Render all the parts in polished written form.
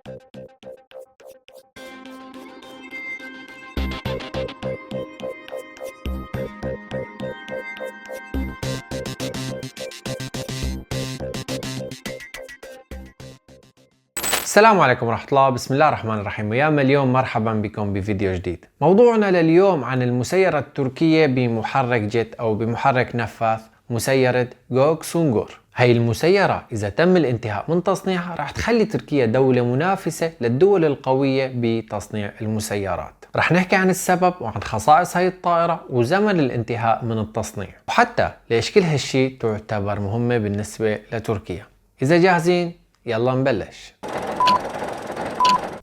السلام عليكم ورحمة الله. بسم الله الرحمن الرحيم، ويا مليون مرحبا بكم بفيديو جديد. موضوعنا لليوم عن المسيرة التركية بمحرك جيت أو بمحرك نفاث، مسيرة غوكسونغور. هاي المسيرة إذا تم الانتهاء من تصنيعها راح تخلي تركيا دولة منافسة للدول القوية بتصنيع المسيرات. راح نحكي عن السبب وعن خصائص هاي الطائرة وزمن الانتهاء من التصنيع، وحتى ليش كل هالشي تعتبر مهمة بالنسبة لتركيا. إذا جاهزين يلا نبلش.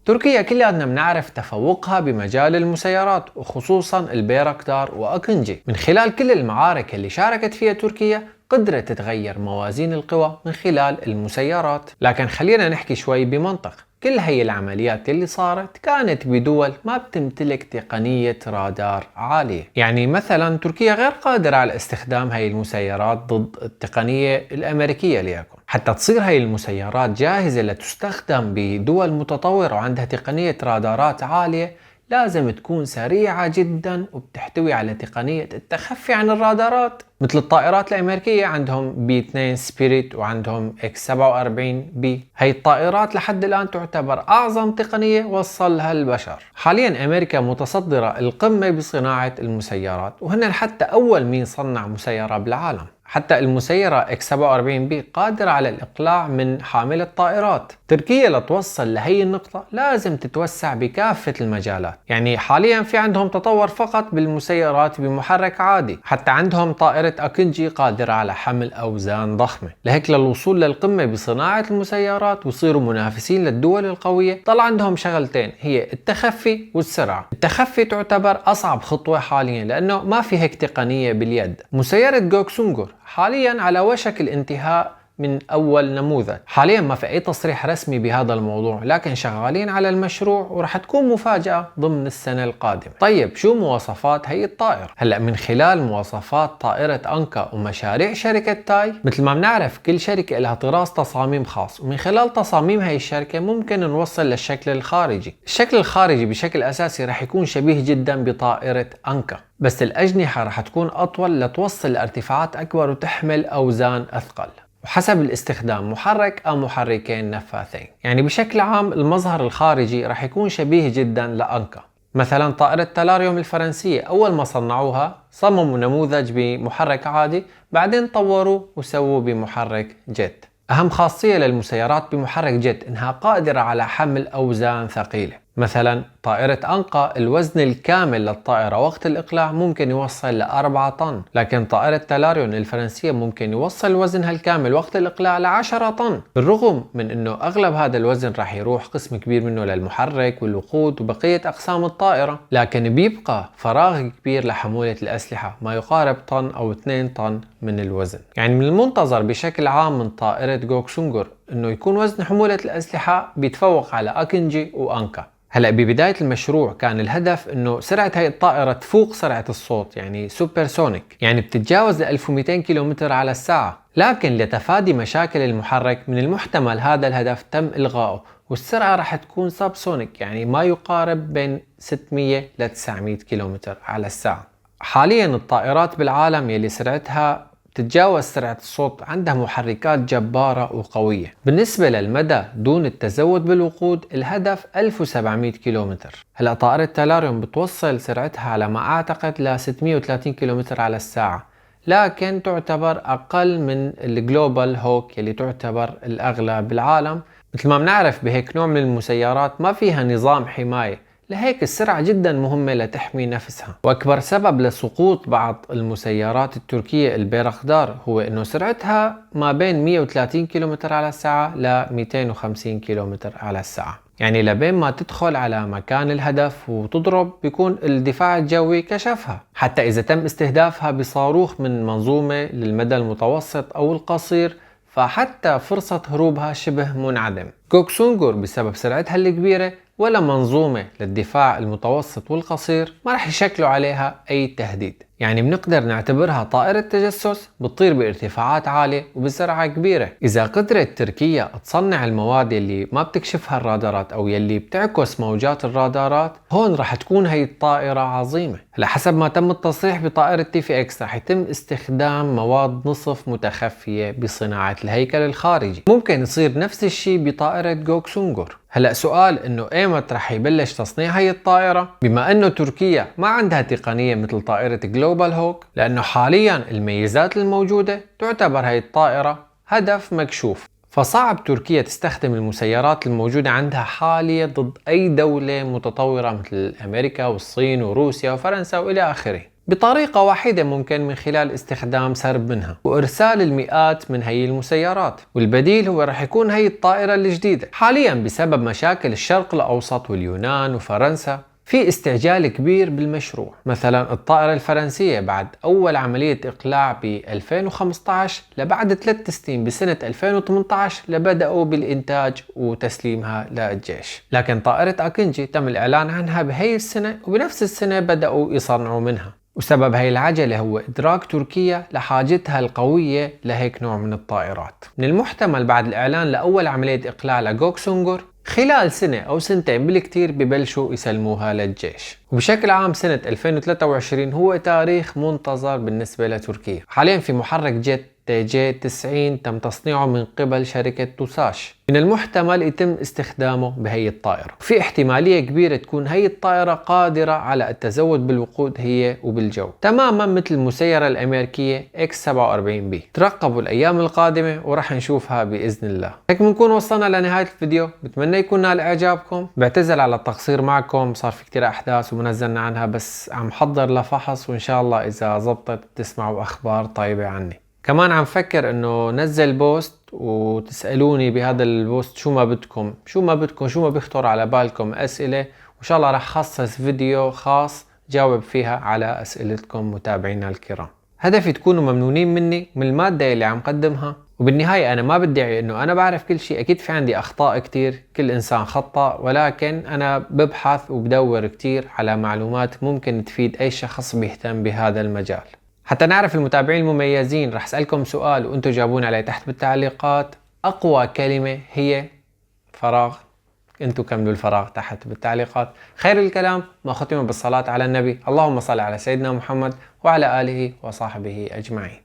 تركيا كلنا بنعرف تفوقها بمجال المسيرات، وخصوصا البيركتار وأكنجي. من خلال كل المعارك اللي شاركت فيها تركيا قدرت تتغير موازين القوى من خلال المسيرات. لكن خلينا نحكي شوي بمنطق. كل هي العمليات اللي صارت كانت بدول ما بتمتلك تقنية رادار عالية. يعني مثلا تركيا غير قادرة على استخدام هاي المسيرات ضد التقنية الأمريكية ليكن. حتى تصير هاي المسيرات جاهزة لتستخدم بدول متطورة وعندها تقنية رادارات عالية، لازم تكون سريعة جدا وبتحتوي على تقنية التخفي عن الرادارات. مثل الطائرات الأمريكية عندهم بي 2 سبيريت وعندهم اكس 47 بي. هاي الطائرات لحد الآن تعتبر أعظم تقنية وصلها البشر. حاليا أمريكا متصدرة القمة بصناعة المسيرات، وهن حتى أول مين صنع مسيرة بالعالم. حتى المسيرة اكس 47 بي قادرة على الإقلاع من حامل الطائرات. تركيا لتوصل لهي النقطة لازم تتوسع بكافة المجالات. يعني حاليا في عندهم تطور فقط بالمسيرات بمحرك عادي، حتى عندهم طائرة أكنجي قادرة على حمل أوزان ضخمة. لهيك للوصول للقمة بصناعة المسيرات ويصيروا منافسين للدول القوية طلع عندهم شغلتين، هي التخفي والسرعة. التخفي تعتبر أصعب خطوة حاليا لأنه ما في هيك تقنية باليد. مسيرة غوكسونغور حاليا على وشك الانتهاء من أول نموذج. حاليا ما في أي تصريح رسمي بهذا الموضوع، لكن شغالين على المشروع ورح تكون مفاجأة ضمن السنة القادمة. طيب شو مواصفات هي الطائرة؟ هلأ من خلال مواصفات طائرة أنكا ومشاريع شركة تاي، مثل ما بنعرف كل شركة لها طراز تصاميم خاص، ومن خلال تصاميم هي الشركة ممكن نوصل للشكل الخارجي. الشكل الخارجي بشكل أساسي رح يكون شبيه جدا بطائرة أنكا، بس الأجنحة رح تكون أطول لتوصل لارتفاعات أكبر وتحمل أوزان أثقل، وحسب الاستخدام محرك أو محركين نفاثين. يعني بشكل عام المظهر الخارجي رح يكون شبيه جدا لأنكا. مثلا طائرة تلاريوم الفرنسية أول ما صنعوها صمموا نموذج بمحرك عادي، بعدين طوروا وسووا بمحرك جيت. أهم خاصية للمسيرات بمحرك جيت إنها قادرة على حمل أوزان ثقيلة. مثلا طائرة أنقا الوزن الكامل للطائرة وقت الإقلاع ممكن يوصل ل4 طن، لكن طائرة تلاريون الفرنسية ممكن يوصل وزنها الكامل وقت الإقلاع ل10 طن. بالرغم من أنه أغلب هذا الوزن راح يروح قسم كبير منه للمحرك والوقود وبقية أقسام الطائرة، لكن بيبقى فراغ كبير لحمولة الأسلحة ما يقارب طن أو 2 طن من الوزن. يعني من المنتظر بشكل عام من طائرة غوكسونغور أنه يكون وزن حمولة الأسلحة بيتفوق على أكنجي وأنكا. هلأ ببداية المشروع كان الهدف انه سرعة هاي الطائرة تفوق سرعة الصوت، يعني سوبر سونيك، يعني بتتجاوز 1200 كيلومتر على الساعة. لكن لتفادي مشاكل المحرك من المحتمل هذا الهدف تم إلغائه، والسرعة راح تكون سب سونيك، يعني ما يقارب بين 600 ل 900 كيلومتر على الساعة. حاليا الطائرات بالعالم يلي سرعتها تتجاوز سرعة الصوت عندها محركات جبارة وقوية. بالنسبة للمدى دون التزود بالوقود الهدف 1700 كيلومتر. هلأ طائرة تلاريوم بتوصل سرعتها على ما أعتقد ل 630 كيلومتر على الساعة، لكن تعتبر أقل من الجلوبال هوك اللي تعتبر الأغلى بالعالم. مثل ما بنعرف بهيك نوع من المسيرات ما فيها نظام حماية، لهيك السرعة جدا مهمة لتحمي نفسها. وأكبر سبب لسقوط بعض المسيرات التركية البيركتار هو أنه سرعتها ما بين 130 كيلومتر على الساعة ل 250 كيلومتر على الساعة. يعني لبين ما تدخل على مكان الهدف وتضرب بيكون الدفاع الجوي كشفها. حتى إذا تم استهدافها بصاروخ من منظومة للمدى المتوسط أو القصير فحتى فرصة هروبها شبه منعدم. جوكسونجور بسبب سرعتها الكبيرة ولا منظومة للدفاع المتوسط والقصير ما رح يشكلوا عليها أي تهديد. يعني بنقدر نعتبرها طائرة تجسس بتطير بارتفاعات عالية وبسرعة كبيرة. إذا قدرت تركيا تصنع المواد اللي ما بتكشفها الرادارات أو يلي بتعكس موجات الرادارات، هون رح تكون هي الطائرة عظيمة. على حسب ما تم التصريح بطائرة TFX رح يتم استخدام مواد نصف متخفية بصناعة الهيكل الخارجي. ممكن يصير نفس الشيء بطائرة جوكسونجور. هلأ سؤال انه ايمت رح يبلش تصنيع هي الطائرة، بما انه تركيا ما عندها تقنية مثل طائرة جلوبال هوك، لانه حاليا الميزات الموجودة تعتبر هي الطائرة هدف مكشوف، فصعب تركيا تستخدم المسيرات الموجودة عندها حاليا ضد اي دولة متطورة مثل امريكا والصين وروسيا وفرنسا والى اخره. بطريقة واحدة ممكن من خلال استخدام سرب منها وإرسال المئات من هي المسيرات، والبديل هو رح يكون هي الطائرة الجديدة. حاليا بسبب مشاكل الشرق الأوسط واليونان وفرنسا في استعجال كبير بالمشروع. مثلا الطائرة الفرنسية بعد أول عملية إقلاع ب 2015 لبعد 3 سنين بسنة 2018 لبدأوا بالإنتاج وتسليمها للجيش، لكن طائرة أكنجي تم الإعلان عنها بهي السنة وبنفس السنة بدأوا يصنعوا منها. وسبب هاي العجلة هو إدراك تركيا لحاجتها القوية لهيك نوع من الطائرات. من المحتمل بعد الإعلان لأول عملية إقلاع لجوكسونجور خلال سنة أو سنتين بالكتير ببلشوا يسلموها للجيش. وبشكل عام سنة 2023 هو تاريخ منتظر بالنسبة لتركيا. حاليا في محرك جيت TJ-90 تم تصنيعه من قبل شركة توساش، من المحتمل يتم استخدامه بهي الطائرة. في احتمالية كبيرة تكون هي الطائرة قادرة على التزود بالوقود هي وبالجو، تماما مثل المسيرة الأمريكية X-47B. ترقبوا الأيام القادمة ورح نشوفها بإذن الله. هيك بنكون وصلنا لنهاية الفيديو، بتمنى يكون نال إعجابكم. بعتذر على التقصير معكم، صار في كتير أحداث ومنزلنا عنها، بس عم حضر لفحص وإن شاء الله إذا زبطت تسمعوا أخبار طيبة عني. كمان عم فكر انه نزل بوست وتسألوني بهذا البوست شو ما بدكم شو ما بيخطر على بالكم اسئلة، وان شاء الله رح خصص فيديو خاص جاوب فيها على اسئلتكم متابعينا الكرام. هدفي تكونوا ممنونين مني من المادة اللي عم قدمها، وبالنهاية انا ما بدعي انه انا بعرف كل شيء، اكيد في عندي اخطاء كتير، كل انسان خطأ، ولكن انا ببحث وبدور كتير على معلومات ممكن تفيد اي شخص بيهتم بهذا المجال. حتى نعرف المتابعين المميزين رح اسألكم سؤال وانتم جاوبون عليه تحت بالتعليقات. اقوى كلمة هي فراغ، انتم كملوا الفراغ تحت بالتعليقات. خير الكلام ما ختم بالصلاة على النبي، اللهم صل على سيدنا محمد وعلى آله وصحبه أجمعين.